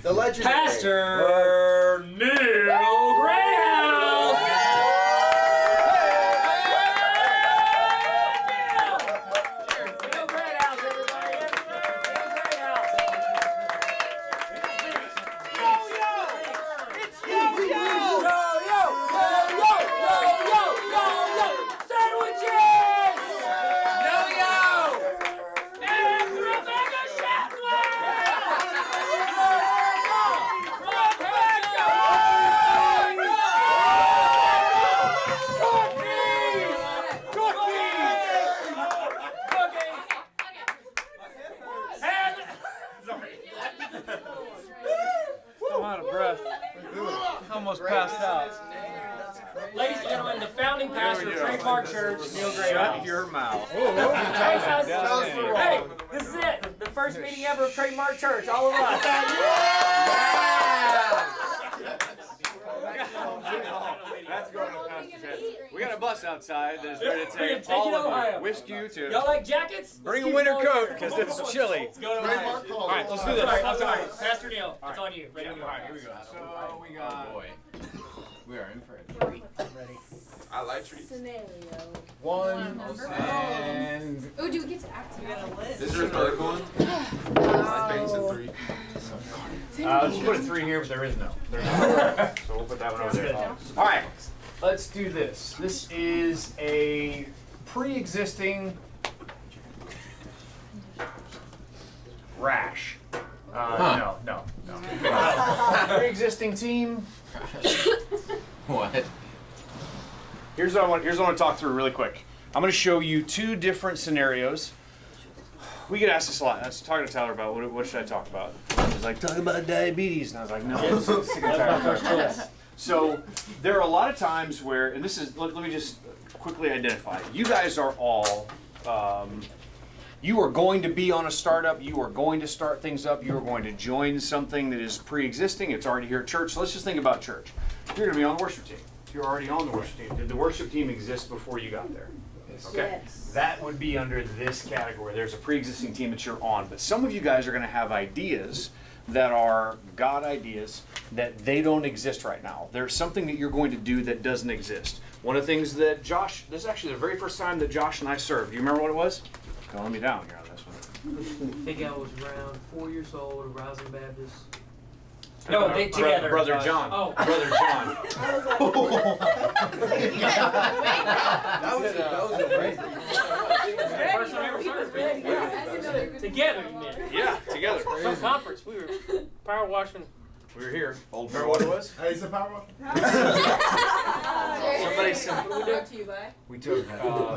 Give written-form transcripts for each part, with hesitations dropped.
The legendary Pastor Neil Greathouse. Neil Greathouse, everybody. Neil Greathouse. It's yo-yo! Sandwiches! Yo-yo! And Rebecca I'm out of breath. Almost passed out. Ladies and gentlemen, the founding pastor of Trademark Church, Neil Greathouse. Shut your mouth. Hey, this is it. The first meeting ever of Trademark Church. All of us. That's going to Pastor's head. We got a bus outside that is ready to We're take taking all of Ohio. you. Whisk you to. Y'all like jackets? Bring a Let's winter keep it all coat here. because it's chilly. Let's go to Ohio. All right, let's do this. I'm sorry. Pastor Neil, it's on you. Ready to go. All right, here we go. So we got. Oh boy. We are in for it. Ready. I like treats. Scenario. One and Oh, do we get to act together? this is another one. I think it's a 3. Let's put a 3 here, but there is no. There's no. So we'll put that one over there. All right, let's do this. This is a pre-existing rash. No. Pre-existing team. What? Here's what I want to talk through really quick. I'm going to show you 2 different scenarios. We get asked this a lot. I was talking to Tyler about what should I talk about. He's like, talk about diabetes. And I was like, no, I'm sick and tired of talking about that. So there are a lot of times where, and this is, let me just quickly identify. You guys are all, you are going to be on a startup. You are going to start things up. You are going to join something that is pre-existing. It's already here at church. So let's just think about church. You're going to be on the worship team. You're already on the worship team. Did the worship team exist before you got there? Okay. Yes. That would be under this category. There's a pre-existing team that you're on. But some of you guys are going to have ideas that are God ideas that they don't exist right now. There's something that you're going to do that doesn't exist. One of the things that Josh, this is actually the very first time that Josh and I served. Do you remember what it was? Don't let me down here on this one. I think I was around 4 years old, a Rising Baptist. No, they together. Brother John. Oh. Brother John. That was amazing. First time ever served. Together, you meant. Yeah, together. Some conference, we were power washing. We were here. Remember what it was? Hey, it's a power. Somebody said What we brought to you by? we took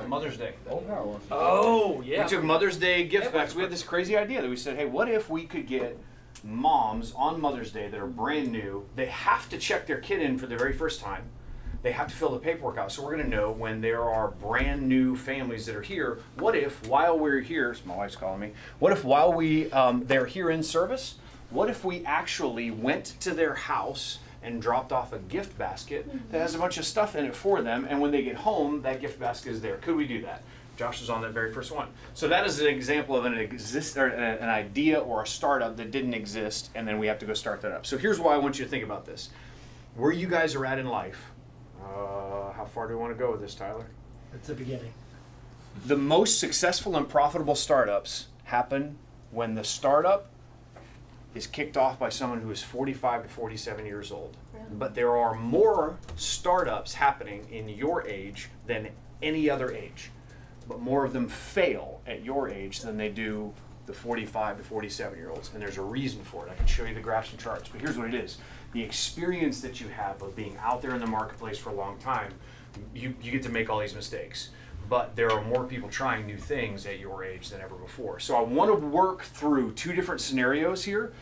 Mother's Day. Oh, yeah. We took Mother's Day gift bags. We had this crazy idea that we said, hey, what if we could get moms on Mother's Day that are brand new? They have to check their kid in for the very first time. They have to fill the paperwork out. So we're going to know when there are brand new families that are here. What if while we're here, my wife's calling me, what if while they're here in service, what if we actually went to their house and dropped off a gift basket that has a bunch of stuff in it for them, and when they get home, that gift basket is there? Could we do that? Josh was on that very first one. So that is an example of an idea or a startup that didn't exist, and then we have to go start that up. So here's why I want you to think about this. Where you guys are at in life, how far do we want to go with this, Tyler? It's the beginning. The most successful and profitable startups happen when the startup is kicked off by someone who is 45 to 47 years old. But there are more startups happening in your age than any other age. But more of them fail at your age than they do the 45 to 47 year olds. And there's a reason for it. I can show you the graphs and charts. But here's what it is. The experience that you have of being out there in the marketplace for a long time, you get to make all these mistakes. But there are more people trying new things at your age than ever before. So I want to work through 2 different scenarios here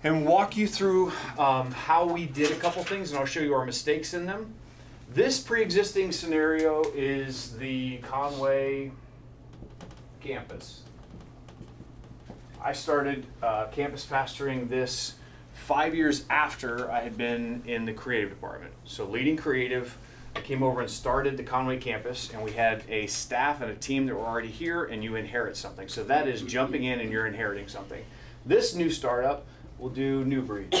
and walk you through how we did a couple things, and I'll show you our mistakes in them. This pre-existing scenario is the Conway campus. I started campus pastoring this 5 years after I had been in the creative department. So leading creative, I came over and started the Conway campus, and we had a staff and a team that were already here, and you inherit something. So that is jumping in and you're inheriting something. This new startup will do New Breed.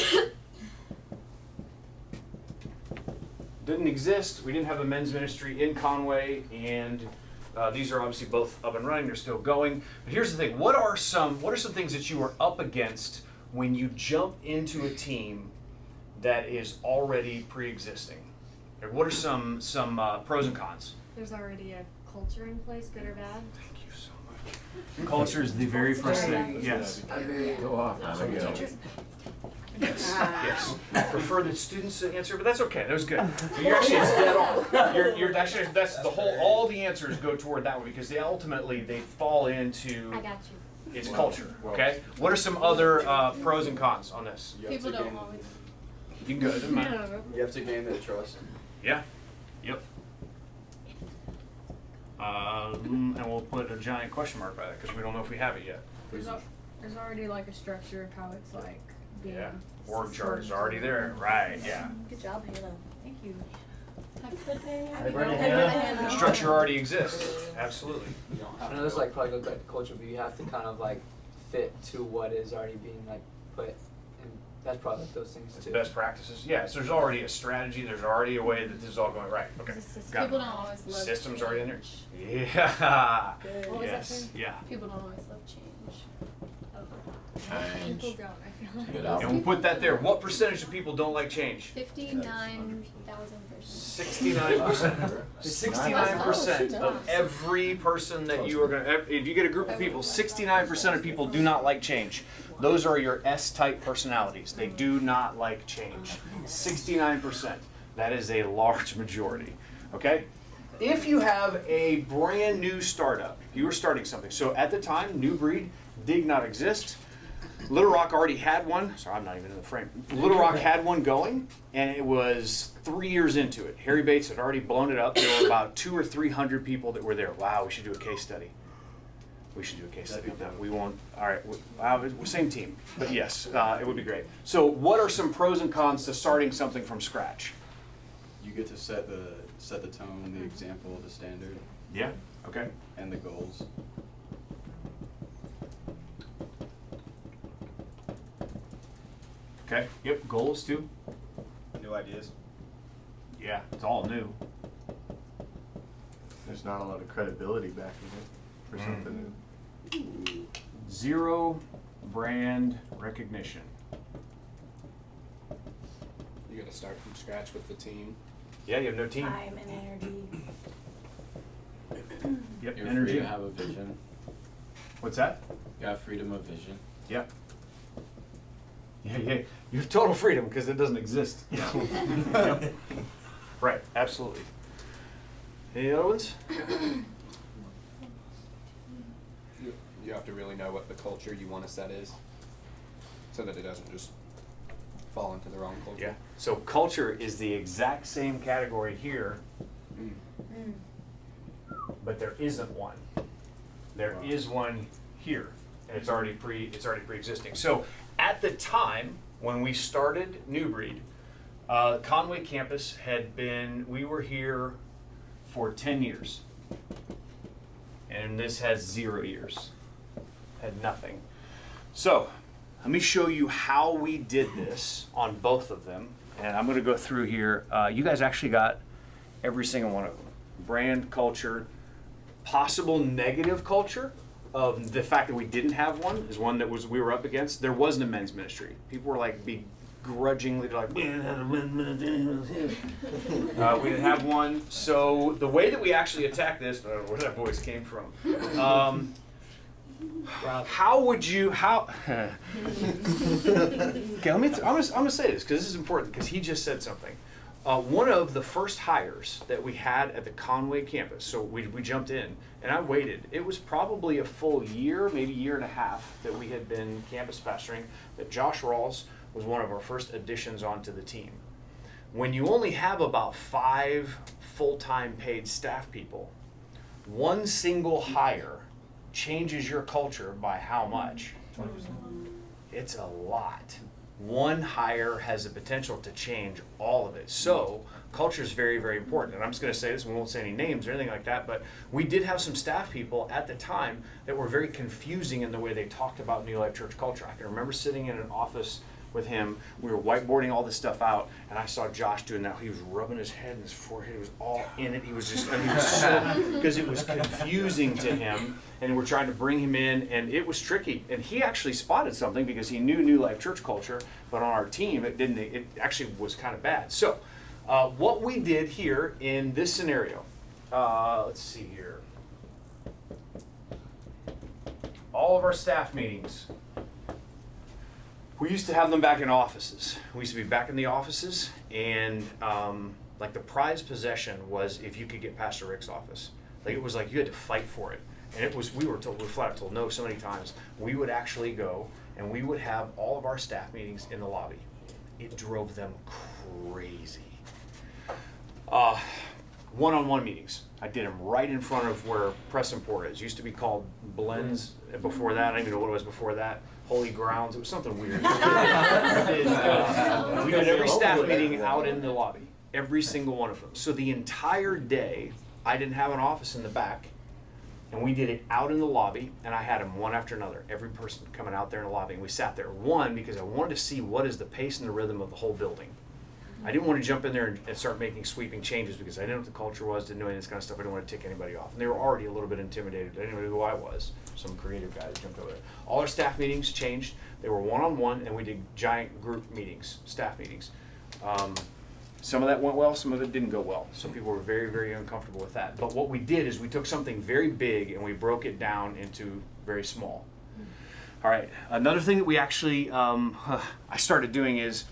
Didn't exist. We didn't have a men's ministry in Conway, and these are obviously both up and running. They're still going. But here's the thing: what are some things that you are up against when you jump into a team that is already pre-existing? Like, what are some pros and cons? There's already a culture in place, good or bad. Thank you so much. Culture is the very first thing. Yes. Go off. Yes. I prefer the students to answer, but that's okay. That was good. You're actually it's dead on. You're actually that's the whole. All the answers go toward that one because they fall into. I got you. It's culture. Okay. What are some other pros and cons on this? People don't always. You can go. It doesn't matter. You have to gain their trust. Yeah. Yep. And we'll put a giant question mark by that because we don't know if we have it yet. There's already like a structure of how it's like being. Yeah. Org chart is already there. Right. Yeah. Good job, Hannah. Thank you. Happy birthday. Happy birthday, Hannah. Structure already exists. Absolutely. You don't have I know this like probably goes back to culture, but you have to kind of like fit to what is already being like put, and that's probably like those things It's too. best practices. Yes, there's already a strategy. There's already a way that this is all going right. Okay. Got it. People don't always love Systems change. already in there. Yeah. Good. What was that Yes. thing? Yeah. People don't always love change. People don't, I feel like. Good And we'll put that there. What percentage of people don't like change? 59,000 persons. 69%. 69% of every person that you are going to, if you get a group of people, 69% of people do not like change. Those are your S-type personalities. They do not like change. 69%. That is a large majority. Okay? If you have a brand new startup, you are starting something. So at the time, New Breed did not exist. Little Rock already had one. Sorry, I'm not even in the frame. Little Rock had one going, and it was 3 years into it. Harry Bates had already blown it up. There were about 200 or 300 people that were there. Wow, we should do a case study. We should do a case study on that. We won't. All right, same team, but yes, it would be great. So, what are some pros and cons to starting something from scratch? You get to set the tone, the example, the standard, Yeah. Okay. and the goals. Okay. Yep. Goals too. New ideas. Yeah. It's all new. There's not a lot of credibility backing it for something new. Zero brand recognition. You got to start from scratch with the team. Yeah. You have no team. Time and energy. Yep. You're Energy. free to have a vision. What's that? You have freedom of vision. Yep. Yeah. You have total freedom because it doesn't exist. Yeah. Yep. Right. Absolutely. Any other ones? You have to really know what the culture you want to set is, so that it doesn't just fall into the wrong culture. Yeah. So culture is the exact same category here, but there isn't one. There is one here, and it's already pre-existing. So at the time when we started New Breed, Conway campus we were here for 10 years, and this has 0 years, had nothing. So let me show you how we did this on both of them, and I'm going to go through here. You guys actually got every single one of them. Brand, culture, possible negative culture of the fact that we didn't have one is one that we were up against. There wasn't a men's ministry. People were like begrudgingly like, we didn't have a men's ministry. We didn't have one. So the way that we actually attacked this, I don't know where that voice came from. How would you, okay, I'm gonna say this because this is important because he just said something. One of the first hires that we had at the Conway campus, so we jumped in and I waited. It was probably a full year, maybe year and a half that we had been campus pastoring, that Josh Rawls was one of our first additions onto the team. When you only have about 5 full-time paid staff people, one single hire changes your culture by how much? It's a lot. one hire has the potential to change all of it. So culture is very, very important. And I'm just going to say this, and we won't say any names or anything like that, but we did have some staff people at the time that were very confusing in the way they talked about New Life Church culture. I can remember sitting in an office with him, we were whiteboarding all this stuff out, and I saw Josh doing that. He was rubbing his head and his forehead, he was all in it. He was just, I mean, he was so, because it was confusing to him, and we're trying to bring him in, and it was tricky. And he actually spotted something because he knew New Life Church culture, but on our team, it actually was kind of bad. So, what we did here in this scenario, let's see here. All of our staff meetings, we used to have them back in offices. We used to be back in the offices, and like the prized possession was if you could get Pastor Rick's office. Like it was like you had to fight for it. And it was, we were flat out told no so many times. We would actually go and we would have all of our staff meetings in the lobby. It drove them crazy. One-on-one meetings. I did them right in front of where Press and Port is. It used to be called Blends before that. I don't even know what it was before that. Holy Grounds. It was something weird. We did every staff meeting out in the lobby. Every single one of them. So the entire day, I didn't have an office in the back. And we did it out in the lobby, and I had them one after another. Every person coming out there in the lobby, and we sat there. One, because I wanted to see what is the pace and the rhythm of the whole building. I didn't want to jump in there and start making sweeping changes because I didn't know what the culture was, didn't know any of this kind of stuff. I didn't want to tick anybody off. And they were already a little bit intimidated. I didn't know who I was. Some creative guy that jumped over there. All our staff meetings changed. They were one-on-one, and we did giant group meetings, staff meetings. Some of that went well, some of it didn't go well. Some people were very, very uncomfortable with that. But what we did is we took something very big and we broke it down into very small. All right, another thing that we actually, I started doing is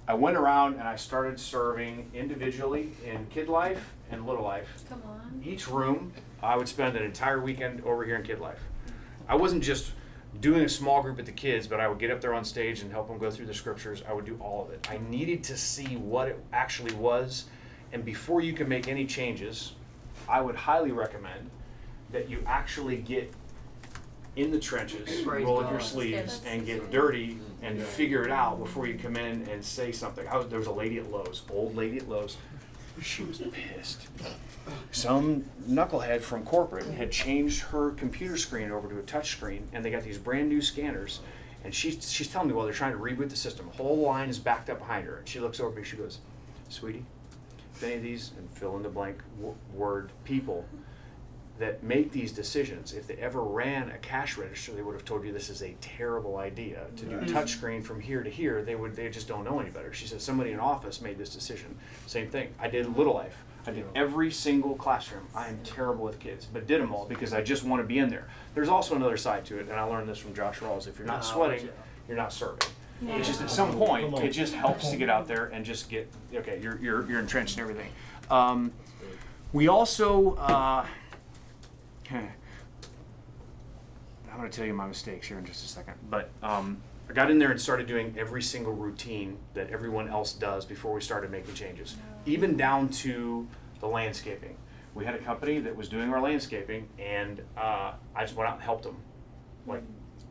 I went around and I started serving individually in Kid Life and Little Life. Come on. Each room, I would spend an entire weekend over here in Kid Life. I wasn't just doing a small group at the kids, but I would get up there on stage and help them go through the scriptures. I would do all of it. I needed to see what it actually was, and before you can make any changes, I would highly recommend that you actually get in the trenches, roll up your sleeves, and get dirty and figure it out before you come in and say something. There was a lady at Lowe's, old lady at Lowe's. She was pissed. Some knucklehead from corporate had changed her computer screen over to a touch screen, and they got these brand new scanners. And she's telling me while they're trying to reboot the system, the whole line is backed up behind her. And she looks over at me, she goes, "Sweetie, if any of these," and fill in the blank word, people that make these decisions, if they ever ran a cash register, they would have told you this is a terrible idea to do touchscreen from here to here. They just don't know any better. She said somebody in office made this decision. Same thing. I did Little Life. I did every single classroom. I am terrible with kids, but did them all because I just want to be in there. There's also another side to it, and I learned this from Josh Rawls. If you're not sweating, you're not serving. Yeah. It's just at some point, it just helps to get out there and just get, okay, you're entrenched and everything. We also, I'm going to tell you my mistakes here in just a second, but I got in there and started doing every single routine that everyone else does before we started making changes, even down to the landscaping. We had a company that was doing our landscaping, and I just went out and helped them. Like,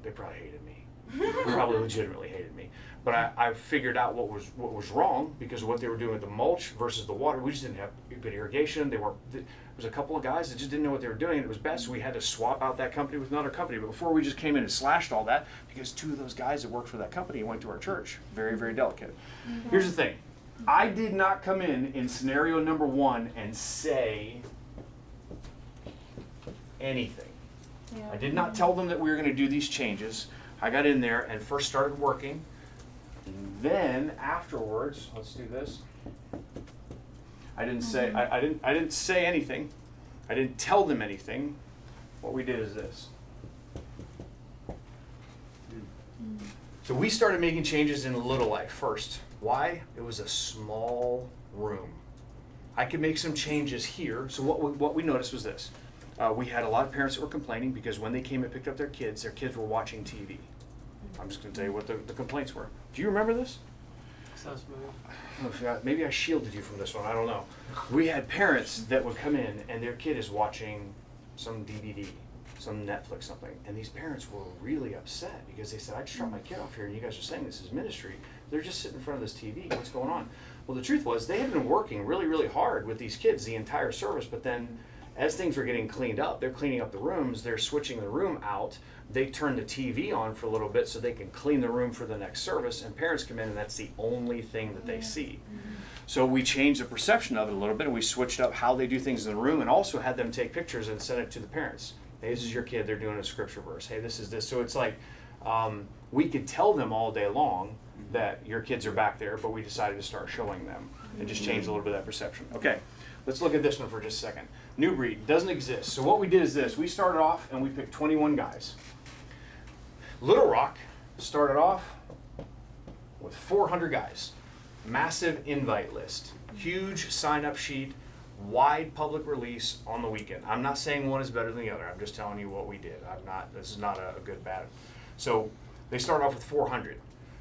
they probably hated me. They probably legitimately hated me. But I figured out what was wrong because of what they were doing with the mulch versus the water. We just didn't have good irrigation. There was a couple of guys that just didn't know what they were doing, and it was best. So we had to swap out that company with another company. But before we just came in and slashed all that, because two of those guys that worked for that company went to our church. Very, very delicate. Here's the thing. I did not come in scenario number one and say anything. Yeah. I did not tell them that we were going to do these changes. I got in there and first started working. And then afterwards, let's do this. I didn't say I didn't say anything. I didn't tell them anything. What we did is this. So we started making changes in Little Life first. Why? It was a small room. I could make some changes here. So what we noticed was this. We had a lot of parents that were complaining because when they came and picked up their kids were watching TV. I'm just going to tell you what the complaints were. Do you remember this? Sounds familiar. I don't know if maybe I shielded you from this one. I don't know. We had parents that would come in and their kid is watching some DVD, some Netflix, something. And these parents were really upset because they said, "I just dropped my kid off here and you guys are saying this is ministry. They're just sitting in front of this TV. What's going on? Well, the truth was they had been working really, really hard with these kids the entire service, but then as things were getting cleaned up, they're cleaning up the rooms, they're switching the room out, they turn the TV on for a little bit so they can clean the room for the next service, and parents come in and that's the only thing that they see. So we changed the perception of it a little bit, and we switched up how they do things in the room, and also had them take pictures and send it to the parents. Hey, this is your kid, they're doing a scripture verse. Hey, this is this. So it's like, we could tell them all day long that your kids are back there, but we decided to start showing them and just change a little bit of that perception. Okay, let's look at this one for just a second. New breed doesn't exist. So what we did is this. We started off and we picked 21 guys. Little Rock started off with 400 guys. Massive invite list. Huge sign-up sheet. Wide public release on the weekend. I'm not saying one is better than the other. I'm just telling you what we did. This is not a good bad. So they started off with 400.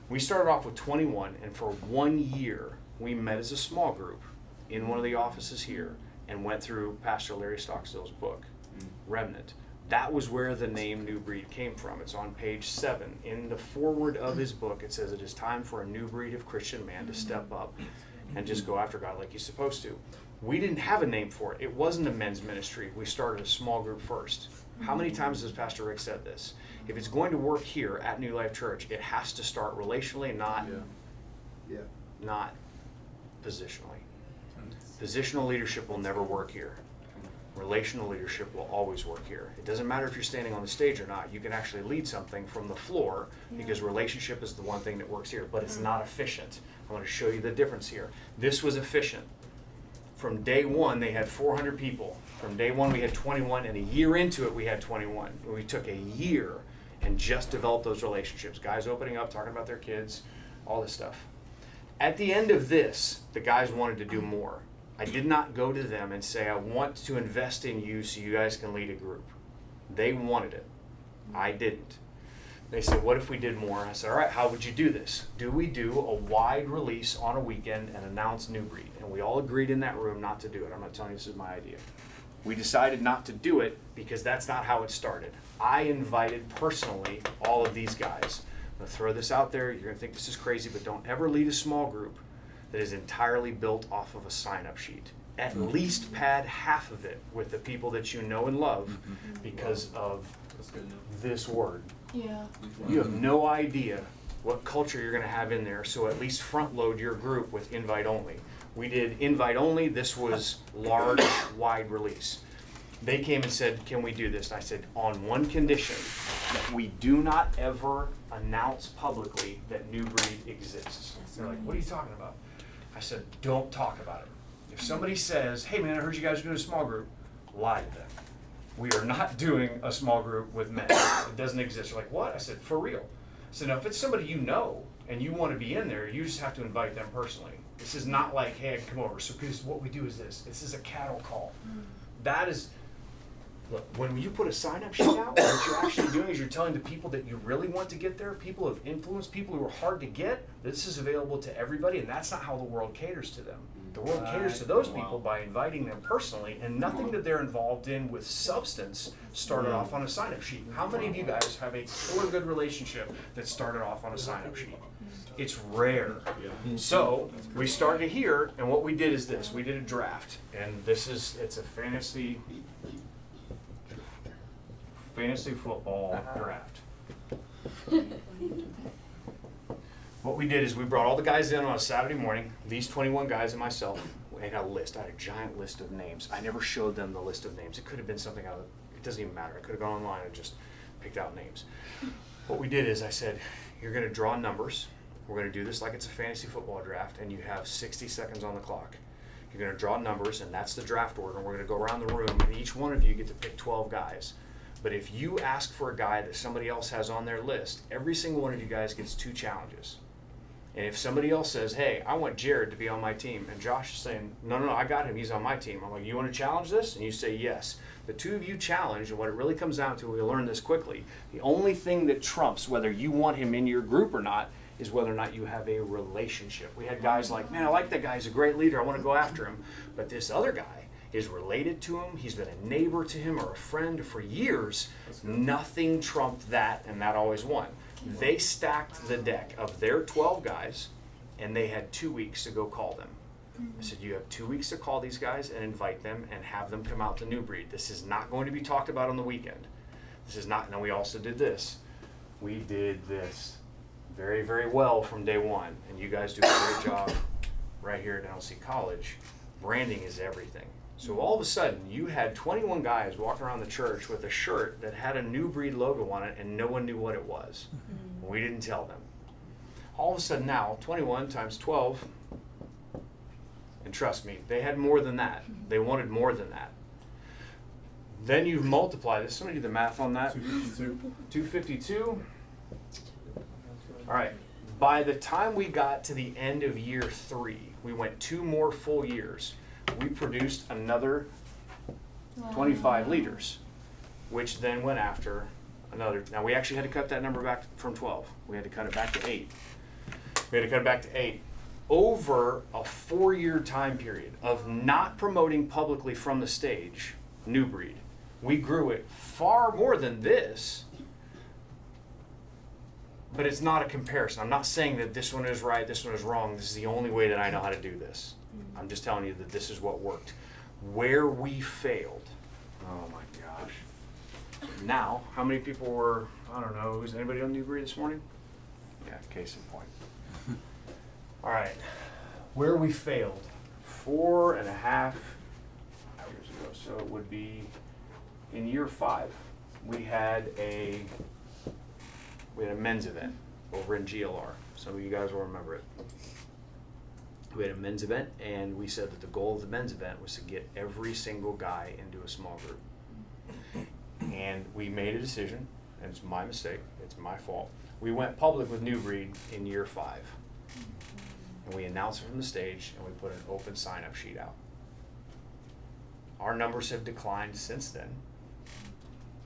We started off with 21, and for 1 year, we met as a small group in one of the offices here and went through Pastor Larry Stockstill's book, Remnant. That was where the name New Breed came from. It's on page 7. In the foreword of his book, it says, "It is time for a new breed of Christian man to step up and just go after God like he's supposed to." We didn't have a name for it. It wasn't a men's ministry. We started a small group first. How many times has Pastor Rick said this? If it's going to work here at New Life Church, it has to start relationally, not positionally. Positional leadership will never work here. Relational leadership will always work here. It doesn't matter if you're standing on the stage or not. You can actually lead something from the floor because relationship is the one thing that works here, but it's not efficient. I want to show you the difference here. This was efficient. From day one, they had 400 people. From day one, we had 21, and a year into it, we had 21. We took a year and just developed those relationships. Guys opening up, talking about their kids, all this stuff. At the end of this, the guys wanted to do more. I did not go to them and say, I want to invest in you so you guys can lead a group. They wanted it. I didn't. They said, what if we did more? And I said, all right, how would you do this? Do we do a wide release on a weekend and announce New Breed? And we all agreed in that room not to do it. I'm not telling you this is my idea. We decided not to do it because that's not how it started. I invited personally all of these guys. I'm going to throw this out there. You're going to think this is crazy, but don't ever lead a small group that is entirely built off of a sign-up sheet. At least pad half of it with the people that you know and love because of this word. Yeah. You have no idea what culture you're going to have in there, so at least front load your group with invite only. We did invite only. This was large, wide release. They came and said, can we do this? And I said, on one condition, that we do not ever announce publicly that New Breed exists. They're like, what are you talking about? I said, don't talk about it. If somebody says, hey man, I heard you guys are doing a small group, lie to them. We are not doing a small group with men. It doesn't exist. You're like, what? I said, for real. So now if it's somebody you know and you want to be in there, you just have to invite them personally. This is not like, hey, I can come over. So because what we do is this. This is a cattle call. That is, look, when you put a sign-up sheet out, what you're actually doing is you're telling the people that you really want to get there, people of influence, people who are hard to get, this is available to everybody, and that's not how the world caters to them. The world caters to those people by inviting them personally, and nothing that they're involved in with substance started off on a sign-up sheet. How many of you guys have a killer good relationship that started off on a sign-up sheet? It's rare. So we started here, and what we did is this. We did a draft, and it's a fantasy football draft. What we did is we brought all the guys in on a Saturday morning, these 21 guys and myself. We had a list. I had a giant list of names. I never showed them the list of names. It could have been something out of, it doesn't even matter. I could have gone online and just picked out names. What we did is I said, you're going to draw numbers. We're going to do this like it's a fantasy football draft, and you have 60 seconds on the clock. You're going to draw numbers, and that's the draft order. And we're going to go around the room, and each one of you get to pick 12 guys. But if you ask for a guy that somebody else has on their list, every single one of you guys gets 2 challenges. And if somebody else says, hey, I want Jared to be on my team, and Josh is saying, no, I got him, he's on my team. I'm like, you want to challenge this? And you say yes. The 2 of you challenge, and what it really comes down to, we learn this quickly, the only thing that trumps whether you want him in your group or not is whether or not you have a relationship. We had guys like, man, I like that guy, he's a great leader, I want to go after him. But this other guy is related to him, he's been a neighbor to him or a friend for years. Nothing trumped that, and that always won. They stacked the deck of their 12 guys and they had 2 weeks to go call them. I said, you have 2 weeks to call these guys and invite them and have them come out to New Breed. This is not going to be talked about on the weekend. This is not, and we also did this. We did this very, very well from day one, and you guys do a great job right here at NLC College. Branding is everything. So all of a sudden, you had 21 guys walking around the church with a shirt that had a New Breed logo on it, and no one knew what it was. We didn't tell them. All of a sudden now, 21 times 12, and trust me, they had more than that. They wanted more than that. Then you multiply this. Somebody do the math on that. 252. All right. By the time we got to the end of year 3, we went 2 more full years. We produced another 25 leaders, which then went after another. Now we actually had to cut that number back from 12. We had to cut it back to 8. We had to cut it back to 8. Over a 4-year time period of not promoting publicly from the stage, New Breed, we grew it far more than this, but it's not a comparison. I'm not saying that this one is right, this one is wrong. This is the only way that I know how to do this. I'm just telling you that this is what worked. Where we failed, oh my gosh. Now, how many people were, I don't know, is anybody on New Breed this morning? Yeah, case in point. All right, where we failed 4.5 years ago, so it would be in year 5, we had a men's event over in GLR. Some of you guys will remember it. We had a men's event, and we said that the goal of the men's event was to get every single guy into a small group. And we made a decision, and it's my mistake, it's my fault. We went public with New Breed in year 5. And we announced it from the stage, and we put an open sign-up sheet out. Our numbers have declined since then.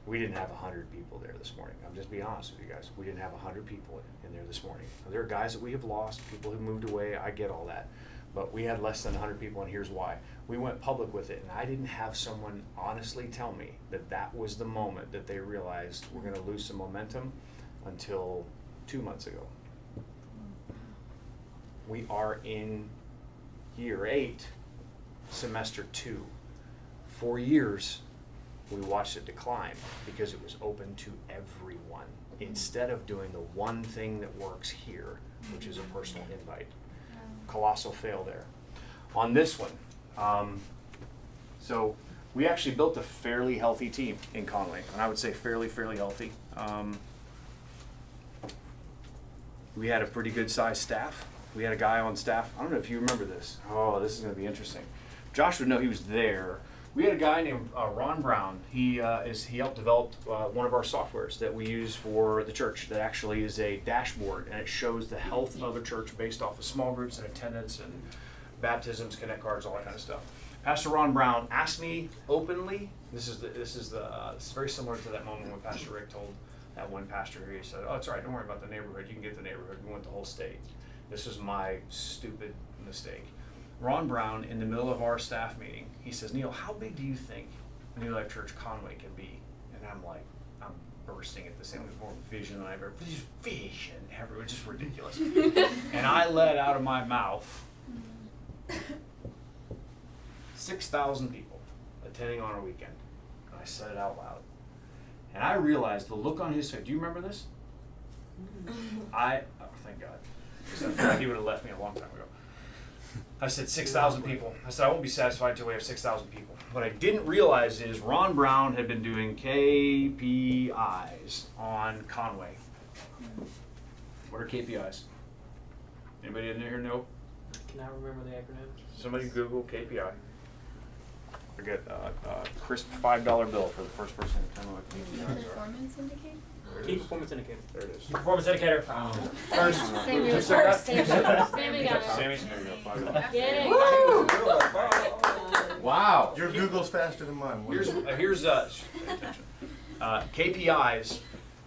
We didn't have 100 people there this morning. I'm just being honest with you guys. We didn't have 100 people in there this morning. Now, there are guys that we have lost, people who moved away. I get all that. But we had less than 100 people, and here's why. We went public with it, and I didn't have someone honestly tell me that that was the moment that they realized we're going to lose some momentum until 2 months ago. We are in year 8, semester 2. 4 years, we watched it decline because it was open to everyone instead of doing the one thing that works here, which is a personal invite. Colossal fail there. On this one, so we actually built a fairly healthy team in Conway, and I would say fairly healthy. We had a pretty good sized staff. We had a guy on staff. I don't know if you remember this. Oh, this is going to be interesting. Josh would know, he was there. We had a guy named Ron Brown. He helped develop one of our softwares that we use for the church that actually is a dashboard, and it shows the health of a church based off of small groups and attendance and baptisms, connect cards, all that kind of stuff. Pastor Ron Brown asked me openly. This is very similar to that moment when Pastor Rick told that one pastor here. He said, "Oh, it's all right. Don't worry about the neighborhood. You can get the neighborhood. We want the whole state." This was my stupid mistake. Ron Brown, in the middle of our staff meeting, he says, "Neil, how big do you think New Life Church Conway can be?" And I'm like, I'm bursting at the same, with more vision than I've ever, vision, everywhere, just ridiculous. And I let out of my mouth 6,000 people attending on a weekend. And I said it out loud. And I realized the look on his face. Do you remember this? Oh, thank God. Because I feel like he would have left me a long time ago. I said 6,000 people. I said I won't be satisfied until we have 6,000 people. What I didn't realize is Ron Brown had been doing KPIs on Conway. What are KPIs? Anybody in here know? Can I remember the acronym? Somebody Google KPI. I get a crisp $5 bill for the first person to tell me what KPIs are. Performance indicator? Key performance indicator. There it is. Performance indicator. First. Sammy was Sammy first. Sammy got it. Sammy's going to go $5. Yay. Wow. Your Google's faster than mine. Here's pay attention. KPIs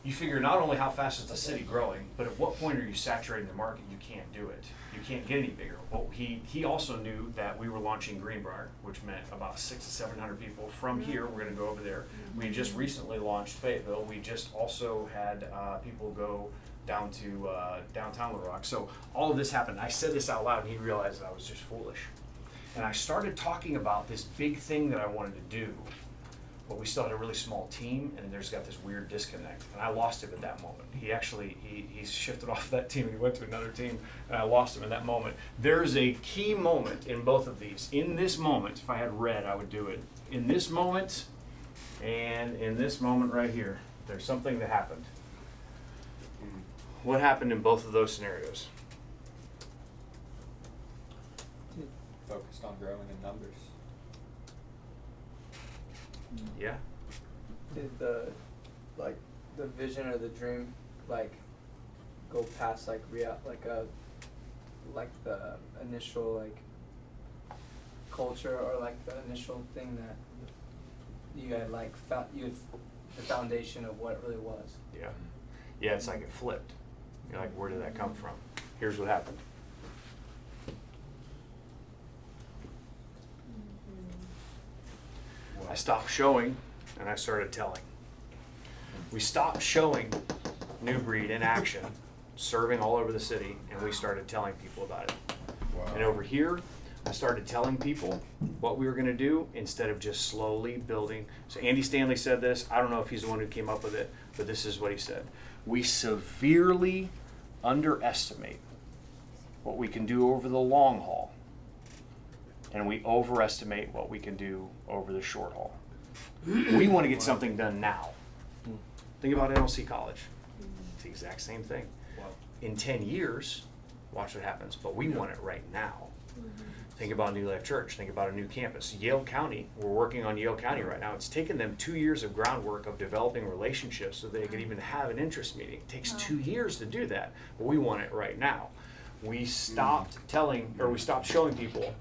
you figure not only how fast is the city growing, but at what point are you saturating the market? You can't do it. You can't get any bigger. Well, he also knew that we were launching Greenbrier, which meant about 600 to 700 people from here. We're going to go over there. We had just recently launched Fayetteville. We just also had people go down to downtown Little Rock. So all of this happened. I said this out loud, and he realized that I was just foolish. And I started talking about this big thing that I wanted to do, but we still had a really small team, and there's got this weird disconnect. And I lost him at that moment. He actually, he shifted off that team, and he went to another team, and I lost him in that moment. There's a key moment in both of these. In this moment, if I had red, I would do it. In this moment, and in this moment right here, there's something that happened. What happened in both of those scenarios? Focused on growing in numbers. Yeah? Did the vision or the dream go past the initial culture or the initial thing that you had the foundation of what it really was? Yeah. Yeah, it's like it flipped. You're like, where did that come from? Here's what happened. I stopped showing and I started telling. We stopped showing New Breed in action, serving all over the city, and we started telling people about it. Wow. And over here, I started telling people what we were going to do instead of just slowly building. So Andy Stanley said this. I don't know if he's the one who came up with it, but this is what he said. We severely underestimate what we can do over the long haul, and we overestimate what we can do over the short haul. We want to get something done now. Think about NLC College. It's the exact same thing. In 10 years, watch what happens, but we want it right now. Think about New Life Church. Think about a new campus. Yale County, we're working on Yale County right now. It's taken them 2 years of groundwork of developing relationships so they could even have an interest meeting. It takes 2 years to do that, but we want it right now. We stopped showing people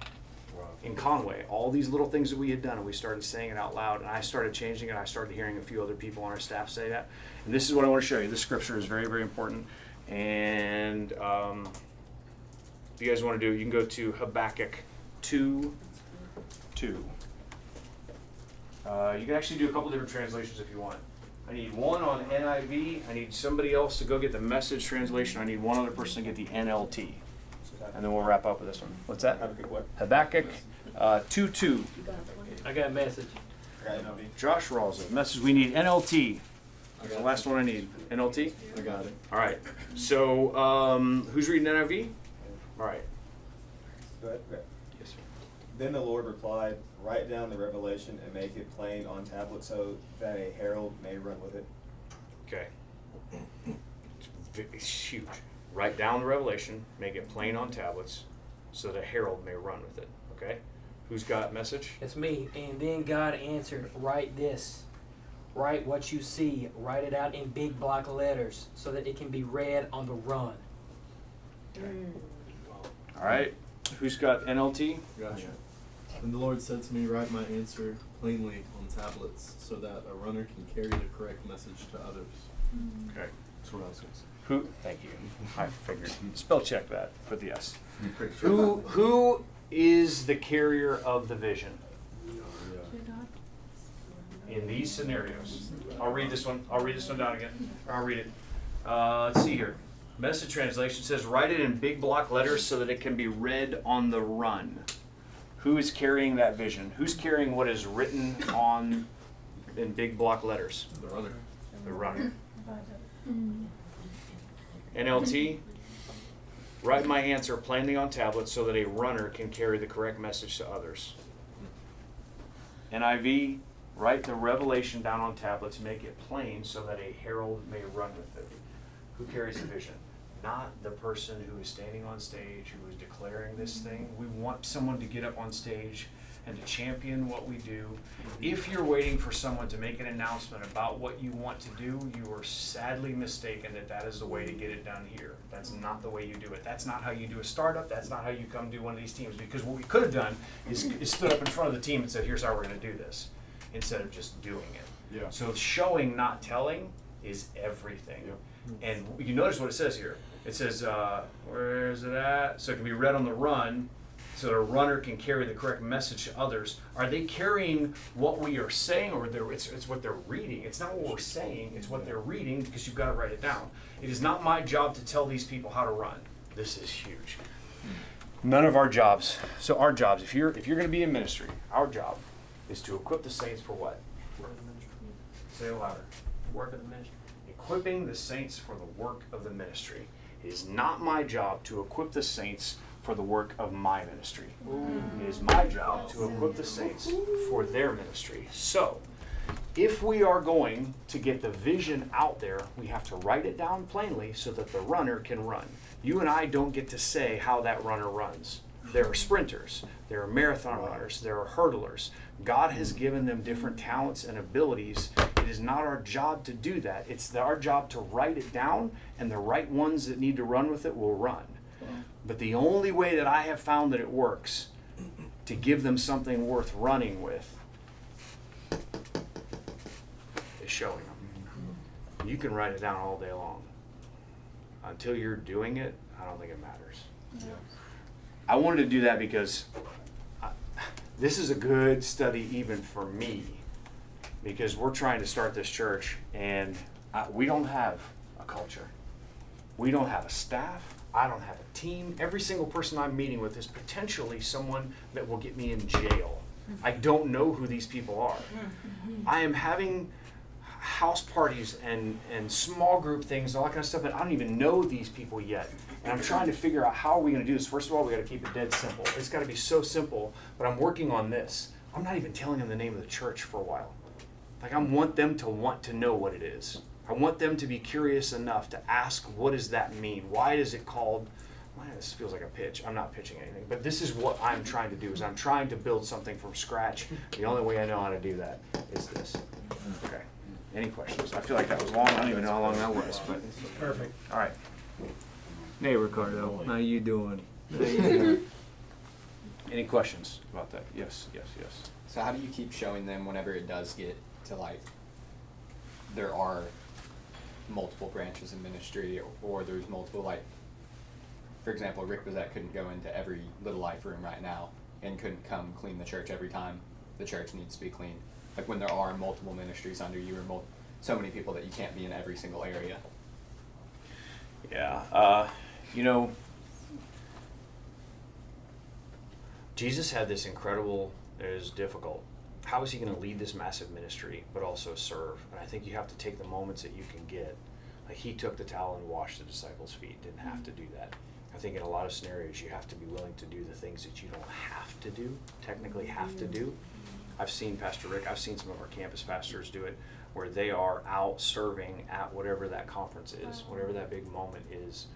in Conway all these little things that we had done, and we started saying it out loud, and I started changing it. I started hearing a few other people on our staff say that. And this is what I want to show you. This scripture is very, very important. And if you guys want to do it, you can go to Habakkuk 2:2. You can actually do a couple different translations if you want. I need one on NIV. I need somebody else to go get the Message translation. I need one other person to get the NLT. And then we'll wrap up with this one. What's that? Habakkuk 2:2. I got a message. Josh Rawls, message. We need NLT. That's the last one I need. NLT? I got it. All right. So who's reading NIV? All right. Go ahead. Yes, sir. Then the Lord replied, "Write down the revelation and make it plain on tablets so that a herald may run with it." Okay. It's huge. Write down the revelation, make it plain on tablets, so that a herald may run with it. Okay? Who's got message? It's me. And then God answered, write this. Write what you see. Write it out in big block letters so that it can be read on the run. All right. Who's got NLT? Gotcha. And the Lord said to me, "Write my answer plainly on tablets so that a runner can carry the correct message to others." Okay. That's what I was going to say. Who? Thank you. I figured. Spell check that. Put the S. Who is the carrier of the vision in these scenarios? I'll read this one. I'll read this one down again. I'll read it. Let's see here. Message translation says, "Write it in big block letters so that it can be read on the run." Who is carrying that vision? Who's carrying what is written in big block letters? The runner. The runner. NLT, write my answer plainly on tablets so that a runner can carry the correct message to others. NIV, write the revelation down on tablets, make it plain so that a herald may run with it. Who carries the vision? Not the person who is standing on stage, who is declaring this thing. We want someone to get up on stage and to champion what we do. If you're waiting for someone to make an announcement about what you want to do, you are sadly mistaken that is the way to get it done here. That's not the way you do it. That's not how you do a startup. That's not how you come do one of these teams. Because what we could have done is stood up in front of the team and said, here's how we're going to do this, instead of just doing it. Yeah. So showing, not telling, is everything. Yep. And you notice what it says here. It says, where is it at? So it can be read on the run, so that a runner can carry the correct message to others. Are they carrying what we are saying, or it's what they're reading? It's not what we're saying, it's what they're reading, because you've got to write it down. It is not my job to tell these people how to run. This is huge. None of our jobs. So our jobs, if you're going to be in ministry, our job is to equip the saints for what? Work of the ministry. Say it louder. Work of the ministry. Equipping the saints for the work of the ministry. It is not my job to equip the saints for the work of my ministry. It is my job to equip the saints for their ministry. So, if we are going to get the vision out there, we have to write it down plainly so that the runner can run. You and I don't get to say how that runner runs. There are sprinters, there are marathon runners, there are hurdlers. God has given them different talents and abilities. It is not our job to do that. It's our job to write it down, and the right ones that need to run with it will run. But the only way that I have found that it works to give them something worth running with is showing them. You can write it down all day long. Until you're doing it, I don't think it matters. I wanted to do that because this is a good study even for me, because we're trying to start this church and we don't have a culture. We don't have a staff. I don't have a team. Every single person I'm meeting with is potentially someone that will get me in jail. I don't know who these people are. I am having house parties and small group things, all that kind of stuff, and I don't even know these people yet. And I'm trying to figure out how are we going to do this. First of all, we got to keep it dead simple. It's got to be so simple, but I'm working on this. I'm not even telling them the name of the church for a while. Like, I want them to want to know what it is. I want them to be curious enough to ask, what does that mean? Why is it called? This feels like a pitch. I'm not pitching anything, but this is what I'm trying to do. Is I'm trying to build something from scratch. The only way I know how to do that is this. Okay. Any questions? I feel like that was long. I don't even know how long that was, but Perfect. all right. Hey Ricardo, how you doing? How you doing? Any questions about that? Yes. So how do you keep showing them whenever it does get to like there are multiple branches in ministry, or there's multiple, like, for example, Rick Bazette couldn't go into every Little Life room right now and couldn't come clean the church every time the church needs to be cleaned. Like when there are multiple ministries under you, or so many people that you can't be in every single area. Yeah. Jesus had this incredible, it is difficult. How is he going to lead this massive ministry, but also serve? And I think you have to take the moments that you can get. Like, he took the towel and washed the disciples' feet, didn't have to do that. I think in a lot of scenarios, you have to be willing to do the things that you don't have to do, technically have to do. I've seen Pastor Rick, I've seen some of our campus pastors do it, where they are out serving at whatever that conference is, whatever that big moment is.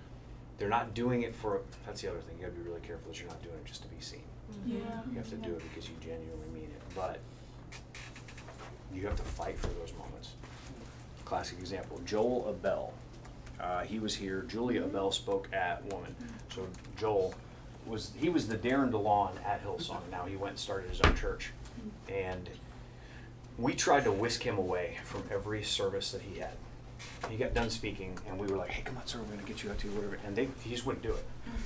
They're not doing it for, that's the other thing, you gotta be really careful that you're not doing it just to be seen. Yeah. You have to do it because you genuinely mean it, but you have to fight for those moments. Classic example, Joel Abel. He was here. Julia Abel spoke at Woman. So Joel was the Darren DeLon at Hillsong. Now he went and started his own church. And we tried to whisk him away from every service that he had. He got done speaking, and we were like, hey, come on, sir, we're going to get you out to whatever. And he just wouldn't do it.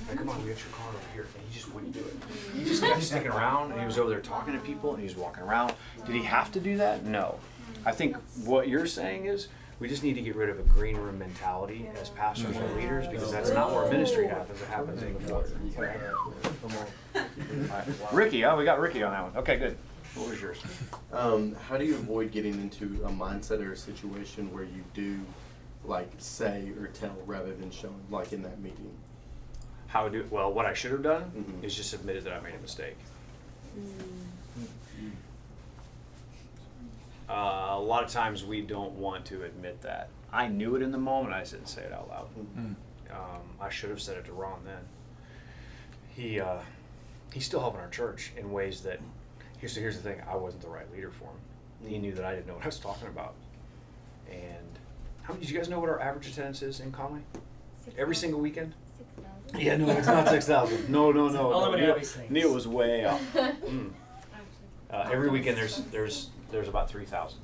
Like, come on, we got your car over here. And he just wouldn't do it. He just kept sticking around, and he was over there talking to people, and he was walking around. Did he have to do that? No. I think what you're saying is we just need to get rid of a green room mentality as pastors and leaders, because that's not where ministry happens. It happens in the Lord. Ricky, we got Ricky on that one. Okay, good. What was yours? How do you avoid getting into a mindset or a situation where you do, like, say or tell rather than showing, like in that meeting? Well, what I should have done Mhm. is just admitted that I made a mistake. A lot of times we don't want to admit that. I knew it in the moment, I just didn't say it out loud. I should have said it to Ron then. He's still helping our church in ways that, here's the thing, I wasn't the right leader for him. He knew that I didn't know what I was talking about. And how many, do you guys know what our average attendance is in Conway? Every single weekend? 6,000. Yeah, no, it's not 6,000. No. Only when Neil, Abby sings. Neil was way off. Every weekend there's about 3,000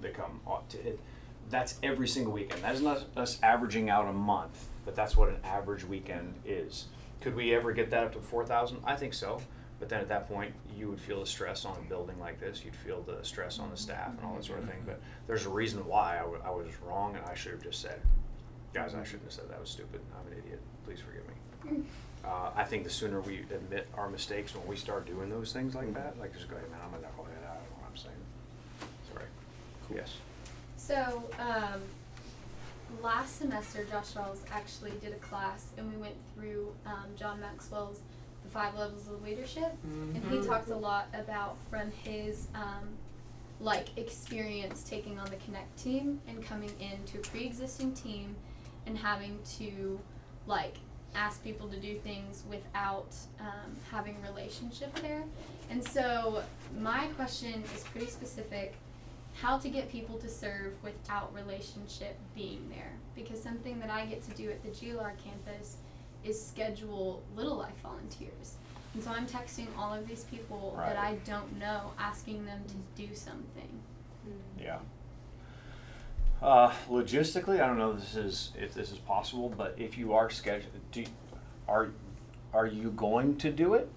that come to it. that's every single weekend. That is not us averaging out a month, but that's what an average weekend is. Could we ever get that up to 4,000? I think so. But then at that point, you would feel the stress on a building like this. You'd feel the stress on the staff and all that sort of thing. But there's a reason why I was wrong, and I should have just said, guys, I shouldn't have said that. Was stupid. I'm an idiot. Please forgive me. I think the sooner we admit our mistakes when we start doing those things like that, like just go, hey man, I'm a knucklehead. I don't know what I'm saying. Sorry. Cool. Yes. So, last semester, Josh Rawls actually did a class, and we went through John Maxwell's The 5 Levels of Leadership, and he talked a lot about from his experience taking on the Connect team and coming into a pre-existing team and having to ask people to do things without having relationship there. And so my question is pretty specific: how to get people to serve without relationship being there. Because something that I get to do at the GLR campus is schedule Little Life volunteers. And so I'm texting all of these people that I don't know, asking them to do something. Yeah. Logistically, I don't know if this is possible, but if you are scheduled, are you going to do it?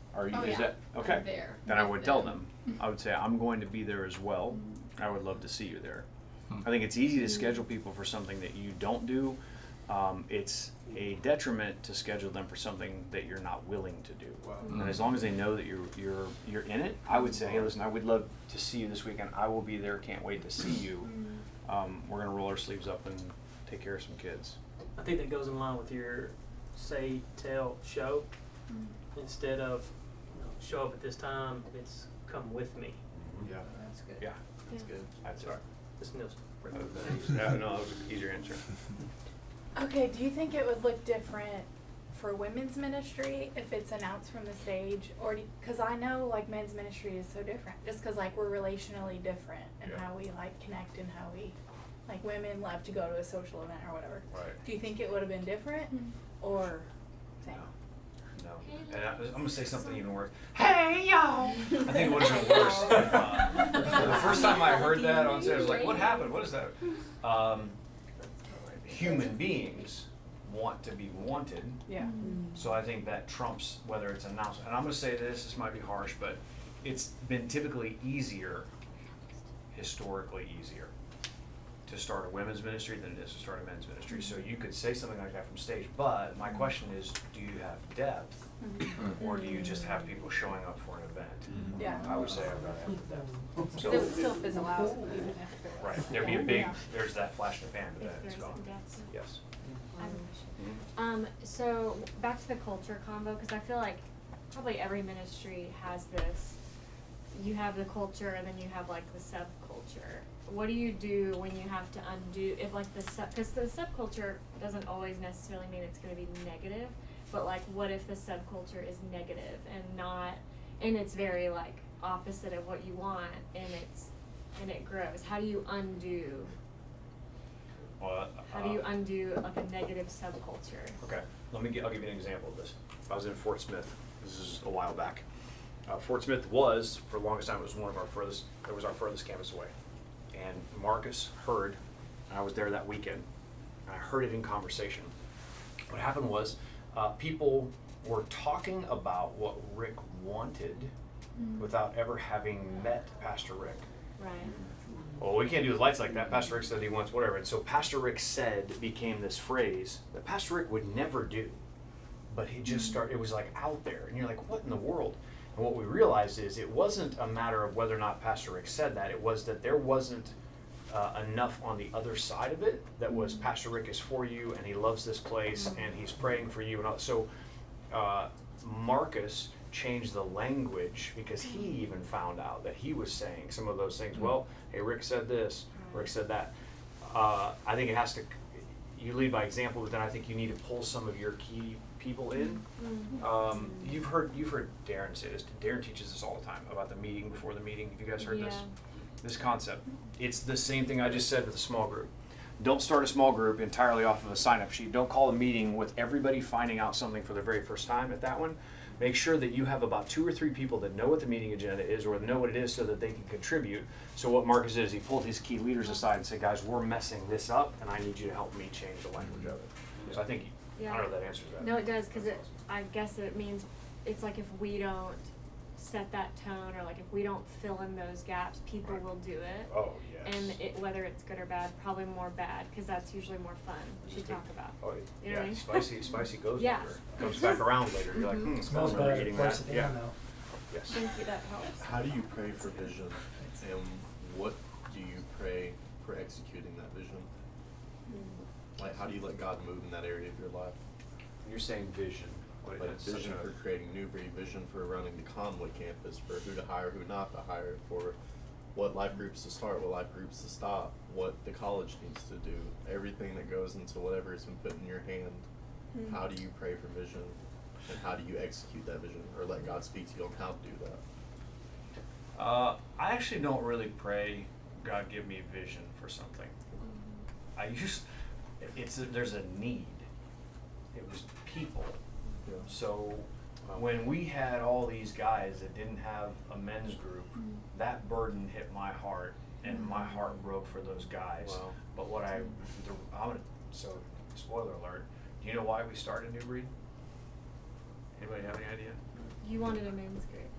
Is that okay? I'm there then I with would tell them. them. I would say I'm going to be there as well. I would love to see you there. I think it's easy to schedule people for something that you don't do. It's a detriment to schedule them for something that you're not willing to do. And as long as they know that you're in it, I would say, hey, listen, I would love to see you this weekend. I will be there. Can't wait to see you. We're gonna roll our sleeves up and take care of some kids. I think that goes in line with your say, tell, show. Instead of show up at this time, it's come with me. Yeah. That's good. Yeah, That's good. that's it. This knows. Yeah, no, that was an easier answer. Okay, do you think it would look different for women's ministry if it's announced from the stage, or because I know men's ministry is so different, just because we're relationally different and how we connect and how we women love to go to a social event or whatever. Right. Do you think it would have been different or same? No. And I'm gonna say something even worse. Hey y'all! I think it would have been worse if the first time I heard that on stage, I was like, what happened? What is that? Human beings want to be wanted. Yeah. So I think that trumps whether it's announced. And I'm gonna say this might be harsh, but it's been typically easier, historically easier, to start a women's ministry than it is to start a men's ministry. So you could say something like that from stage, but my question is, do you have depth, or do you just have people showing up for an event? Yeah. I would say I've got to have the depth. Because it would still fizzle out. Right, there'd be a big, there's that flash in the pan, but then it's gone. Yes. I have a question. So back to the culture combo, because I feel like probably every ministry has this. You have the culture, and then you have the subculture. What do you do when you have to undo if because the subculture doesn't always necessarily mean it's going to be negative, but what if the subculture is negative and it's very opposite of what you want and it grows? How do you undo? How do you undo a negative subculture? Okay, I'll give you an example of this. I was in Fort Smith. This is a while back. Fort Smith was, for the longest time, it was our furthest campus away. And Marcus heard, and I was there that weekend, and I heard it in conversation. What happened was, people were talking about what Rick wanted without ever having met Pastor Rick. Right. Well, we can't do the lights like that. Pastor Rick said he wants whatever. And so Pastor Rick said became this phrase that Pastor Rick would never do. But he just started, it was out there. And you're like, what in the world? And what we realized is it wasn't a matter of whether or not Pastor Rick said that. It was that there wasn't enough on the other side of it that was Pastor Rick is for you and he loves this place and he's praying for you. And all. So Marcus changed the language because he even found out that he was saying some of those things. Well, hey, Rick said this, Rick said that. I think it has to, you lead by example, but then I think you need to pull some of your key people in. You've heard Darren say this. Darren teaches this all the time about the meeting before the meeting. Have you guys heard this? This concept. It's the same thing I just said with a small group. Don't start a small group entirely off of a sign-up sheet. Don't call a meeting with everybody finding out something for the very first time at that one. make sure that you have about 2 or 3 people that know what the meeting agenda is or know what it is so that they can contribute. So what Marcus did is he pulled his key leaders aside and said, guys, we're messing this up and I need you to help me change the language of it. So I think, I don't know if that answers that. No, it does, because I guess it means, it's like if we don't set that tone, or like if we don't fill in those gaps, people will do it. Oh, yes. And whether it's good or bad, probably more bad, because that's usually more fun to talk about. Oh, You know what I yeah, mean? spicy goes Yeah. later. Comes back around later. You're like, It smells I better remember at eating the place that. at the Yeah. end, though. Yes. Thank you, that helps. How do you pray for vision, and what do you pray for executing that vision? Like, how do you let God move in that area of your life? You're saying vision. What Like is such vision a- for creating Newbury, vision for running the Conway campus, for who to hire, who not to hire, for what life groups to start, what life groups to stop, what the college needs to do, everything that goes into whatever has been put in your hand. How do you pray for vision, and how do you execute that vision, or let God speak to you on how to do that? I actually don't really pray, God give me vision for something. There's a need. It was people. Yeah. So when we had all these guys that didn't have a men's group, that burden hit my heart, and my heart broke for those guys. Wow. But so spoiler alert, do you know why we started New Breed? Anybody have any idea? You wanted a men's group,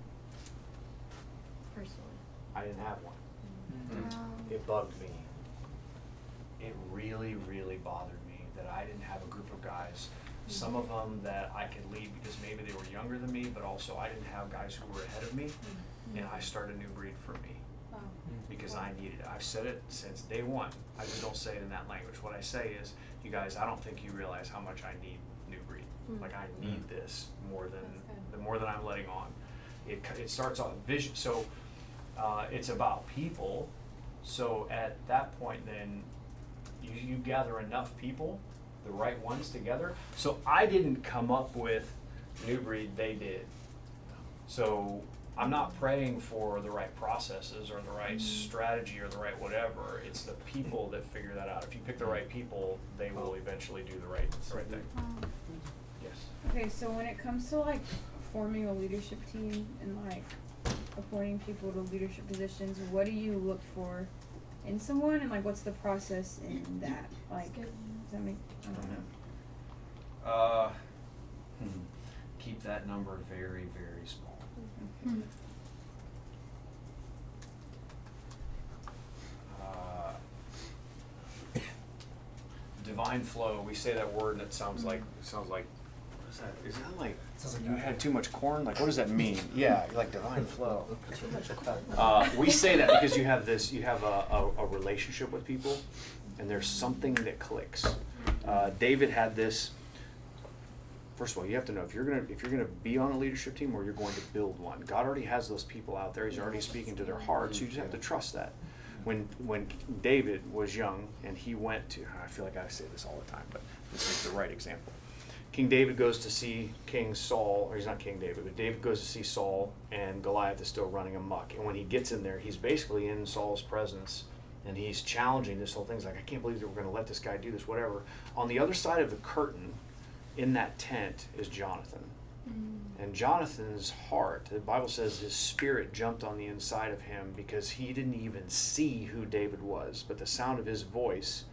personally. I didn't have one. Mm-hmm. It bugged me. It really, really bothered me that I didn't have a group of guys. Some of them that I could lead because maybe they were younger than me, but also I didn't have guys who were ahead of me. And I started New Breed for me because I needed it. I've said it since day one. I just don't say it in that language. What I say is, you guys, I don't think you realize how much I need New Breed. Like, I need this more than I'm letting on. It starts off vision. So it's about people. So at that point, then you gather enough people, the right ones together. So I didn't come up with New Breed, they did. So I'm not praying for the right processes or the right strategy or the right whatever. It's the people that figure that out. If you pick the right people, they will eventually do the right thing. Yes. Okay, so when it comes to like forming a leadership team and like appointing people to leadership positions, what do you look for in someone, and like what's the process in that? Like, does that make, I don't know. Keep that number very, very small. Divine flow. We say that word and it sounds like what is that? Is that like you had too much corn? Like, what does that mean? Yeah, like divine flow. We say that because you have a relationship with people, and there's something that clicks. David had this. First of all, you have to know if you're gonna be on a leadership team or you're going to build one. God already has those people out there. He's already speaking to their hearts. You just have to trust that. When David was young and he went to, I feel like I say this all the time, but this is the right example. King David goes to see King Saul, or he's not King David, but David goes to see Saul, and Goliath is still running amok. And when he gets in there, he's basically in Saul's presence, and he's challenging this whole thing. He's like, I can't believe that we're going to let this guy do this, whatever. On the other side of the curtain, in that tent, is Jonathan. And Jonathan's heart, the Bible says his spirit jumped on the inside of him because he didn't even see who David was, but the sound of his voice,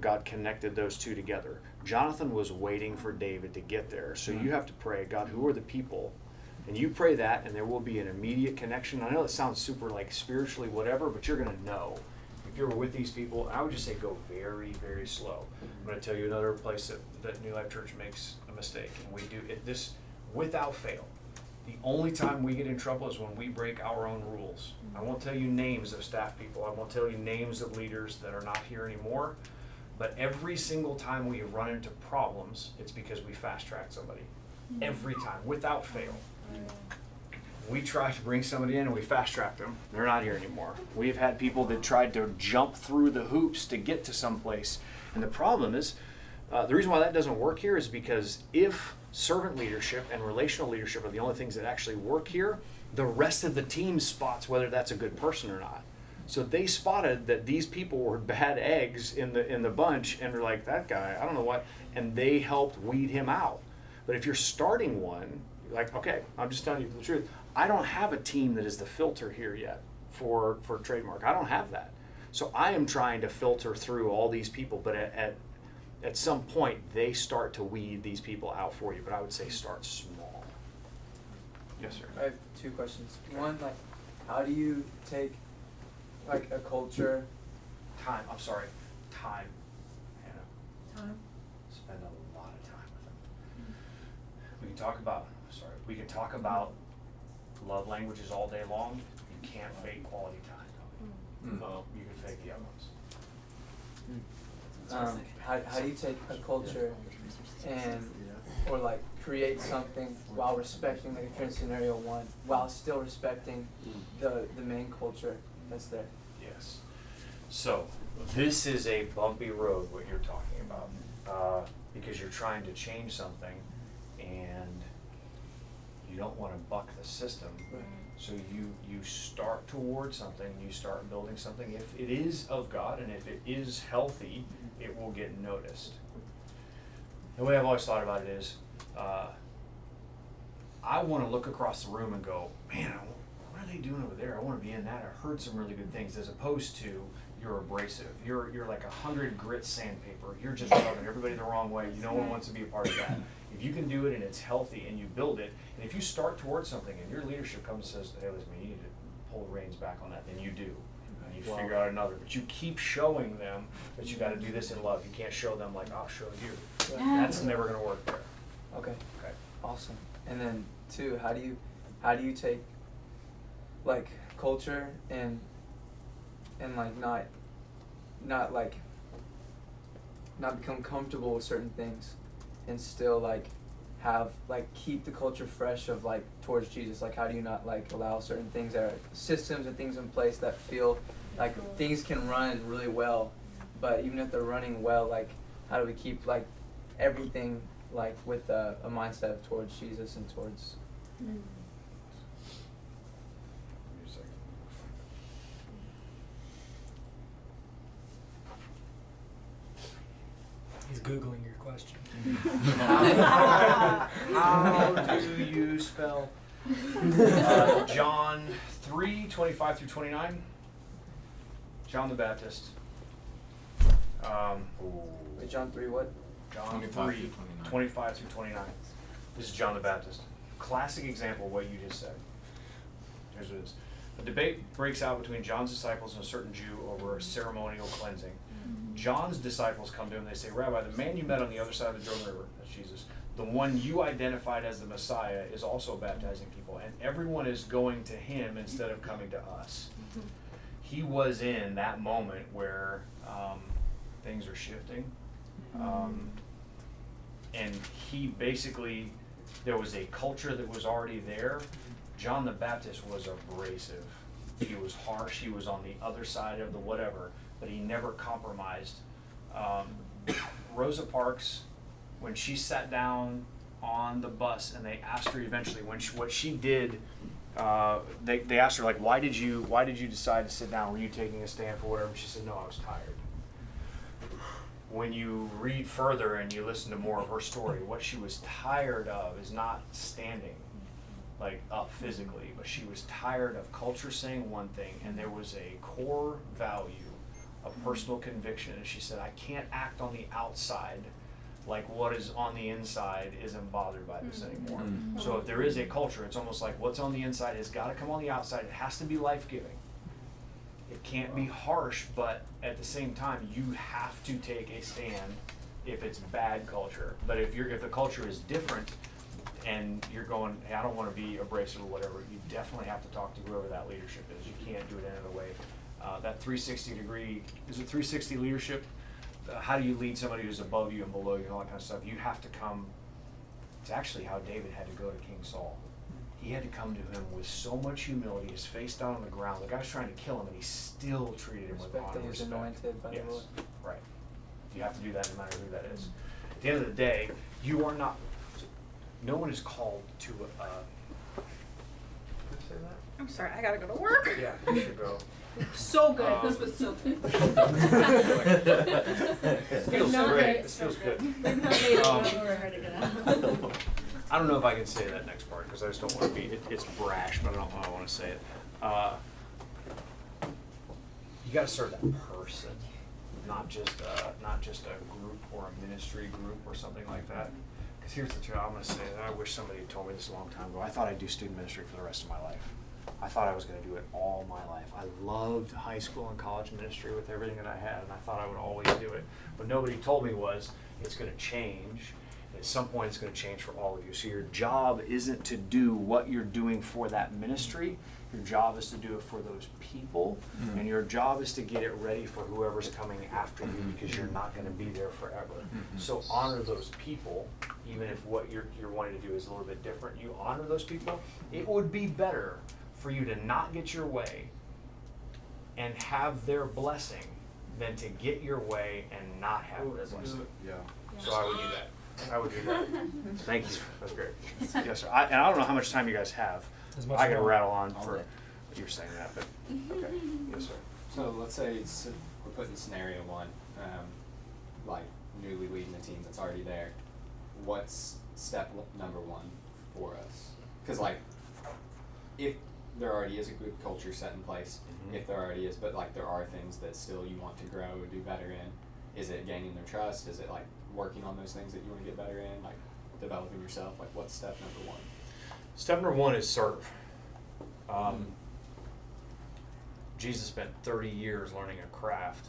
God connected those two together. Jonathan was waiting for David to get there. So you have to pray, God, who are the people? And you pray that, and there will be an immediate connection. I know it sounds super like spiritually whatever, but you're going to know. If you're with these people, I would just say go very, very slow. I'm going to tell you another place that New Life Church makes a mistake, and we do this without fail. The only time we get in trouble is when we break our own rules. I won't tell you names of staff people. I won't tell you names of leaders that are not here anymore. But every single time we have run into problems, it's because we fast-tracked somebody. Every time, without fail. We try to bring somebody in and we fast-tracked them. They're not here anymore. We've had people that tried to jump through the hoops to get to someplace. And the problem is, the reason why that doesn't work here is because if servant leadership and relational leadership are the only things that actually work here, the rest of the team spots whether that's a good person or not. So they spotted that these people were bad eggs in the bunch, and they're like, that guy, I don't know what, and they helped weed him out. But if you're starting one, like, okay, I'm just telling you the truth. I don't have a team that is the filter here yet for trademark. I don't have that. So I am trying to filter through all these people, but at some point they start to weed these people out for you. But I would say start small. Yes, sir. I have two questions. One, like, how do you take like a culture? Time. I'm sorry. Time. Hannah. Time. Spend a lot of time with them. We can talk about. Sorry. We can talk about love languages all day long. You can't fake quality time. No, you can fake the other ones. How do you take a culture and or like create something while respecting, like if you're in scenario one, while still respecting the main culture that's there? Yes. So this is a bumpy road, what you're talking about, because you're trying to change something and you don't want to buck the system. Right. So you start towards something, you start building something. If it is of God and if it is healthy, it will get noticed. The way I've always thought about it is, I want to look across the room and go, man, what are they doing over there? I want to be in that. I heard some really good things, as opposed to you're abrasive. You're like 100 grit sandpaper. You're just rubbing everybody the wrong way. No one wants to be a part of that. If you can do it and it's healthy and you build it, and if you start towards something and your leadership comes and says, hey, listen, you need to pull the reins back on that, then you do. And you figure out another. But you keep showing them that you got to do this in love. You can't show them like, I'll show you. That's never going to work there. Okay. Awesome. And then two, how do you take like culture and like not become comfortable with certain things and still like have like keep the culture fresh of like towards Jesus? Like how do you not like allow certain things that are systems and things in place that feel like things can run really well, but even if they're running well, like how do we keep like everything like with a mindset towards Jesus and towards He's Googling your question. How do you spell John 3:25 through 29? John the Baptist. Wait, John 3 what? John 3, 25 through 29. This is John the Baptist. Classic example of what you just said. Here's what it is. A debate breaks out between John's disciples and a certain Jew over ceremonial cleansing. John's disciples come to him and they say, Rabbi, the man you met on the other side of the Jordan River, that's Jesus, the one you identified as the Messiah, is also baptizing people, and everyone is going to him instead of coming to us. He was in that moment where things are shifting. And he basically, there was a culture that was already there. John the Baptist was abrasive. He was harsh. He was on the other side of the whatever, but he never compromised. Rosa Parks, when she sat down on the bus and they asked her eventually what she did, they asked her like, why did you decide to sit down? Were you taking a stand for whatever? She said, no, I was tired. When you read further and you listen to more of her story, what she was tired of is not standing like up physically, but she was tired of culture saying one thing, and there was a core value of personal conviction, and she said, I can't act on the outside like what is on the inside isn't bothered by this anymore. So if there is a culture, it's almost like what's on the inside has got to come on the outside. It has to be life-giving. It can't be harsh, but at the same time, you have to take a stand if it's bad culture. But if the culture is different and you're going, hey, I don't want to be abrasive or whatever, you definitely have to talk to whoever that leadership is. You can't do it any other way. That 360 degree, is it 360 leadership? How do you lead somebody who's above you and below you and all that kind of stuff? You have to come, it's actually how David had to go to King Saul. He had to come to him with so much humility, his face down on the ground. The guy's trying to kill him, and he still treated him with honor and respect. Anointed by the Lord. Right. You have to do that no matter who that is. At the end of the day, you are not, no one is called to say that? I'm sorry, I gotta go to work. Yeah, you should go. So good. This was so good. This feels great. This feels good. We've not made it when we're ready to get out. I don't know if I can say that next part because I just don't want to be. It's brash, but I don't know how I want to say it. You got to serve that person, not just a group or a ministry group or something like that. Because here's the truth. I'm going to say that I wish somebody had told me this a long time ago. I thought I'd do student ministry for the rest of my life. I thought I was going to do it all my life. I loved high school and college ministry with everything that I had, and I thought I would always do it. But nobody told me was it's going to change. At some point, it's going to change for all of you. So your job isn't to do what you're doing for that ministry. Your job is to do it for those people, and your job is to get it ready for whoever's coming after you, because you're not going to be there forever. So honor those people, even if what you're wanting to do is a little bit different. You honor those people. It would be better for you to not get your way and have their blessing than to get your way and not have their blessing. Yeah. So I would do that. I would do that. Thank you. That's great. Yes, sir. And I don't know how much time you guys have. I can rattle on for you were saying that, but okay. Yes, sir. So let's say we're putting scenario one, like newly leading a team that's already there. What's step number one for us? Because like, if there already is a good culture set in place, if there already is, but like there are things that still you want to grow or do better in, is it gaining their trust? Is it like working on those things that you want to get better in, like developing yourself? Like what's step number one? Step number one is serve. Jesus spent 30 years learning a craft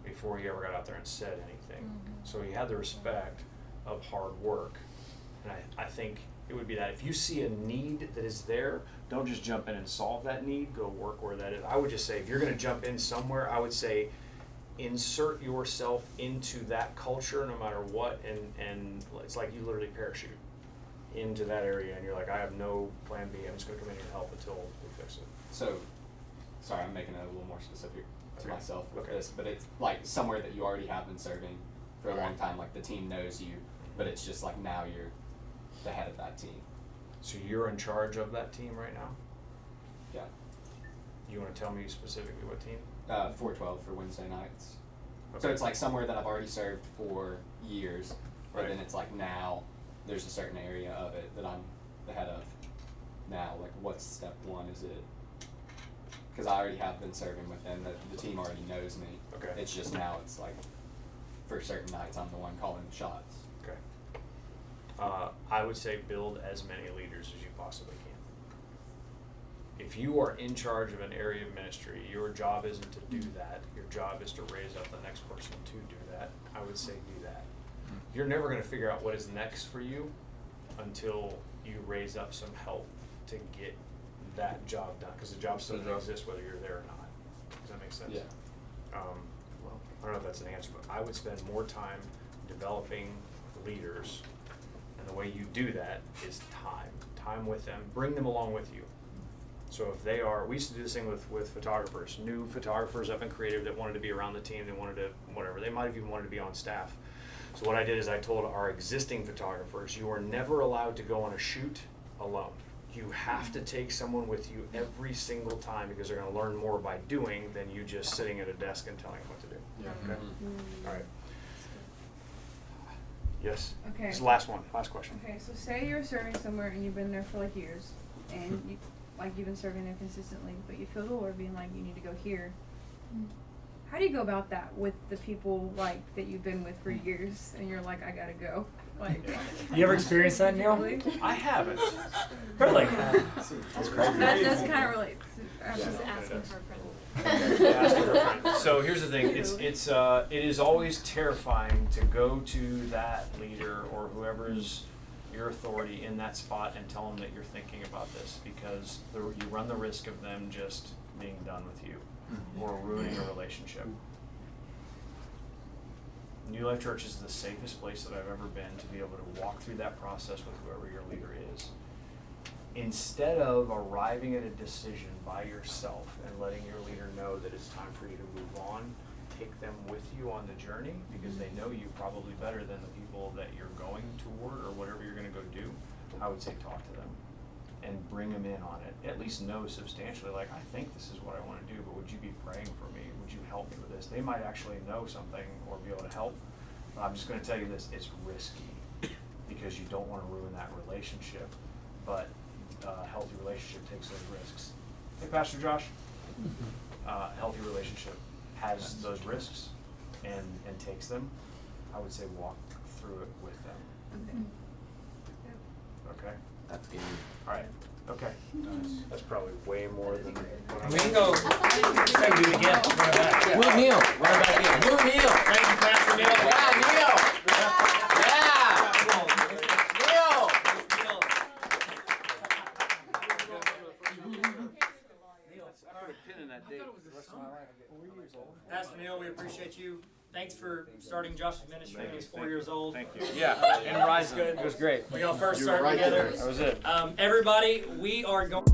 before he ever got out there and said anything. So he had the respect of hard work. And I think it would be that if you see a need that is there, don't just jump in and solve that need, go work where that is. I would just say, if you're going to jump in somewhere, I would say insert yourself into that culture no matter what, and it's like you literally parachute into that area and you're like, I have no plan B, I'm just going to come in here and help until we fix it. So, sorry, I'm making it a little more specific to Okay. myself with Okay. this, but it's like somewhere that you already have been serving for a long time, like the team knows you, but it's just like now you're the head of that team. So you're in charge of that team right now? Yeah. You want to tell me specifically what team? 412 for Wednesday nights. So Okay. it's like somewhere that I've already served for years, but Right. then it's like now there's a certain area of it that I'm the head of. Now, like what's step one? Is it, because I already have been serving with them, the team already knows me. Okay. It's just now it's like for certain nights I'm the one calling the shots. Okay. I would say build as many leaders as you possibly can. If you are in charge of an area of ministry, your job isn't to do that. Your job is to raise up the next person to do that. I would say do that. You're never going to figure out what is next for you until you raise up some help to get that job done, because the job still doesn't exist whether you're there or not. Does that make sense? Yeah. Well, I don't know if that's an answer, but I would spend more time developing leaders, and the way you do that is time with them, bring them along with you. So if they are, we used to do this thing with photographers, new photographers up in creative that wanted to be around the team, they wanted to, whatever, they might have even wanted to be on staff. So what I did is I told our existing photographers, you are never allowed to go on a shoot alone. You have to take someone with you every single time, because they're going to learn more by doing than you just sitting at a desk and telling them what to do. Yeah. Okay? All right. Yes? Okay. This is the last one, last question. Okay, so say you're serving somewhere and you've been there for like years, and you've been serving there consistently, but you feel the Lord being like, you need to go here. How do you go about that with the people like that you've been with for years, and you're like, I gotta go? Like, You ever experienced that, Neil? Really? I haven't. Really? That's crazy. That does kind of relate. She's Yeah. asking for a friend. Ask your friend. So here's the thing, it is always terrifying to go to that leader or whoever's your authority in that spot and tell them that you're thinking about this, because you run the risk of them just being done with you or ruining a relationship. New Life Church is the safest place that I've ever been to be able to walk through that process with whoever your leader is. Instead of arriving at a decision by yourself and letting your leader know that it's time for you to move on, take them with you on the journey, because they know you probably better than the people that you're going toward or whatever you're going to go do. I would say talk to them and bring them in on it. At least know substantially, like, I think this is what I want to do, but would you be praying for me? Would you help me with this? They might actually know something or be able to help. But I'm just going to tell you this, it's risky. Because because you don't want to ruin that relationship. But a healthy relationship takes those risks. Hey, Pastor Josh, a healthy relationship has those risks and takes them. I would say walk through it with them. Okay? That's good. All right. Okay. That's probably way more than what I We can go. Try to do it again. Run it back. Yeah. Move Neil. Run it back in. Move Neil. Thank you, Pastor Neil. Yeah, Neil. Pastor Neil, we appreciate you. Thanks for starting Josh's ministry when he's 4 years old. Thank you. Yeah, and Rise good. It was great. We all first You were started right together. there. That was it. Everybody, we are going.